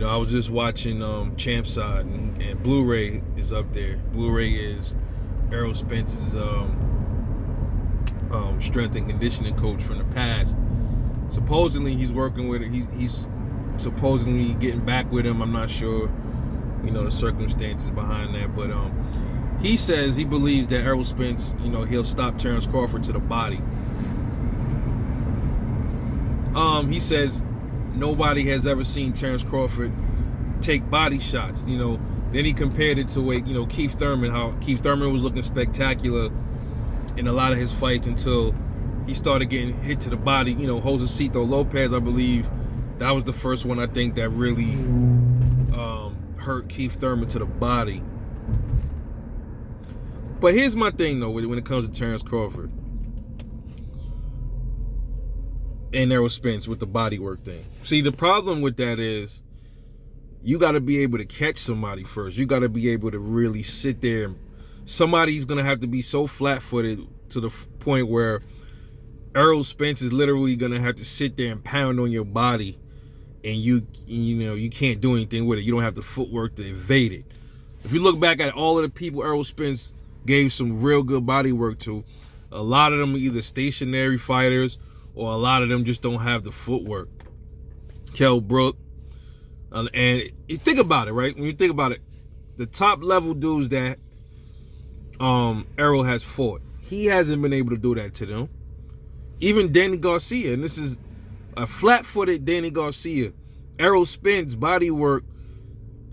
I was just watching Champ Side, and Blu-ray is up there. Blu-ray is Errol Spence's strength and conditioning coach from the past. Supposedly he's working with it. He's supposedly getting back with him. I'm not sure, the circumstances behind that, but he says he believes that Errol Spence, he'll stop Terence Crawford to the body. He says nobody has ever seen Terence Crawford take body shots. Then he compared it to Keith Thurman, how Keith Thurman was looking spectacular in a lot of his fights until he started getting hit to the body. Josecito Lopez, I believe, that was the first one I think that really hurt Keith Thurman to the body. But here's my thing though, when it comes to Terence Crawford and Errol Spence with the bodywork thing. See, the problem with that is you got to be able to catch somebody first. You got to be able to really sit there. Somebody's going to have to be so flat-footed to the point where Errol Spence is literally going to have to sit there and pound on your body, and you can't do anything with it. You don't have the footwork to evade it. If you look back at all of the people Errol Spence gave some real good bodywork to, a lot of them are either stationary fighters or a lot of them just don't have the footwork. Kell Brook. And you think about it, right? When you think about it, the top level dudes that Errol has fought, he hasn't been able to do that to them. Even Danny Garcia, and this is a flat-footed Danny Garcia. Errol Spence body work,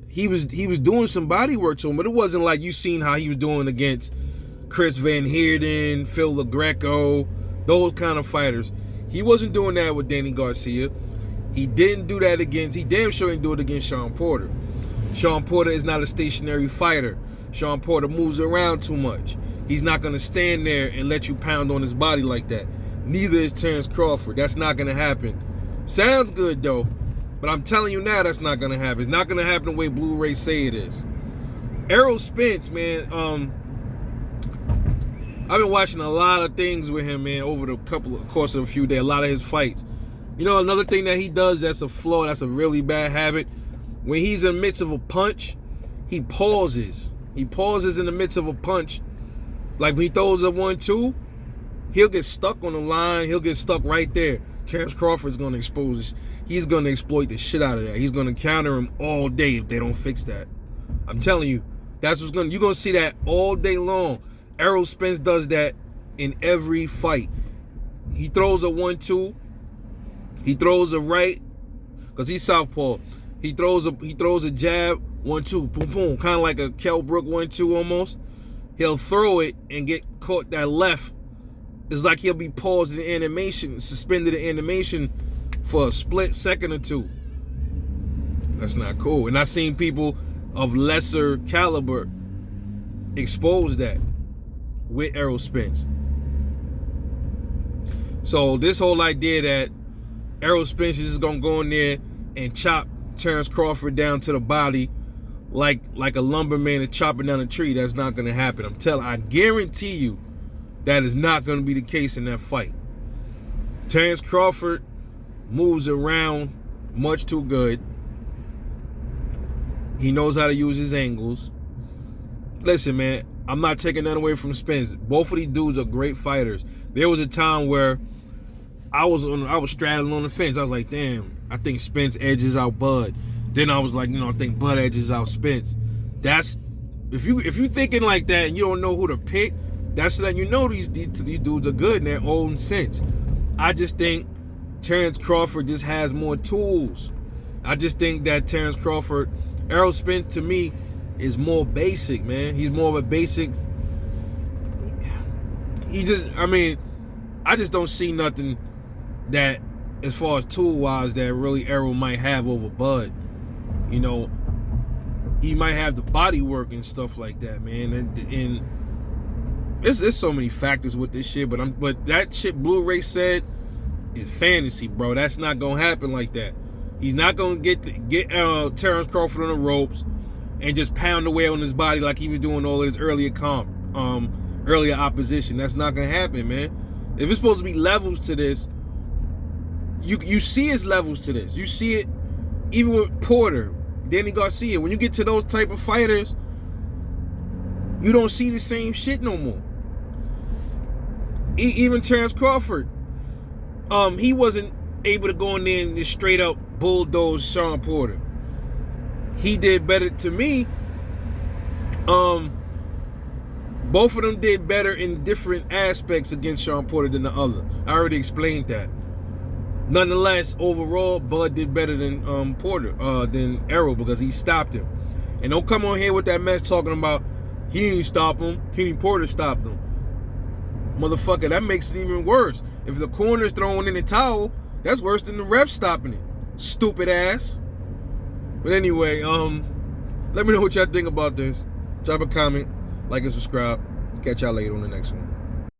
he was doing some body work to him, but it wasn't like you seen how he was doing against Chris Van Heerden, Phil LaGreco, those kind of fighters. He wasn't doing that with Danny Garcia. He didn't do that he damn sure didn't do it against Sean Porter. Sean Porter is not a stationary fighter. Sean Porter moves around too much. He's not going to stand there and let you pound on his body like that. Neither is Terence Crawford. That's not going to happen. Sounds good, though, but I'm telling you now that's not going to happen. It's not going to happen the way Blu-ray say it is. Errol Spence, man, I've been watching a lot of things with him, man, over the course of a few days, a lot of his fights. Another thing that he does that's a flaw, that's a really bad habit, when he's in the midst of a punch, he pauses. He pauses in the midst of a punch. Like when he throws a 1-2, he'll get stuck on the line. He'll get stuck right there. Terence Crawford's going to expose. He's going to exploit the shit out of that. He's going to counter him all day if they don't fix that. I'm telling you, that's what's going to, you're going to see that all day long. Errol Spence does that in every fight. He throws a 1-2. He throws a right, because he's southpaw. He throws a jab, 1-2, boom, boom, kind of like a Kell Brook 1-2 almost. He'll throw it and get caught that left. It's like he'll be paused in animation, suspended in animation for a split second or two. That's not cool. And I've seen people of lesser caliber expose that with Errol Spence. So this whole idea that Errol Spence is just gonna go in there and chop Terence Crawford down to the body like a lumberman is chopping down a tree, that's not gonna happen. I guarantee you that is not gonna be the case in that fight. Terence Crawford moves around much too good. He knows how to use his angles. Listen, man, I'm not taking that away from Spence. Both of these dudes are great fighters. There was a time where I was straddling on the fence. I was like, damn, I think Spence edges out Bud. Then I was like, I think Bud edges out Spence. That's if you thinking like that and you don't know who to pick, that's letting you know these dudes are good in their own sense. I just think Terence Crawford just has more tools. I just think that Terence Crawford, Errol Spence to me is more basic, man. He's more of a basic. I just don't see nothing that, as far as tool-wise, that really Errol might have over Bud. He might have the body work and stuff like that, man. And there's so many factors with this shit, but that shit Blu-ray said is fantasy, bro. That's not gonna happen like that. He's not gonna get Terence Crawford on the ropes and just pound away on his body like he was doing all of his earlier opposition. That's not gonna happen, man. If it's supposed to be levels to this, you see it's levels to this. You see it even with Porter, Danny Garcia, when you get to those type of fighters, you don't see the same shit no more. Even Terence Crawford, he wasn't able to go in there and just straight up bulldoze Shawn Porter. He did better to me. Both of them did better in different aspects against Shawn Porter than the other. I already explained that. Nonetheless, overall, Bud did better than than Errol, because he stopped him. And don't come on here with that mess talking about he ain't stop him, Kenny Porter stopped him. Motherfucker, that makes it even worse. If the corner's throwing in the towel, that's worse than the ref stopping it. Stupid ass. But anyway, let me know what y'all think about this. Drop a comment, like and subscribe. Catch y'all later on the next one.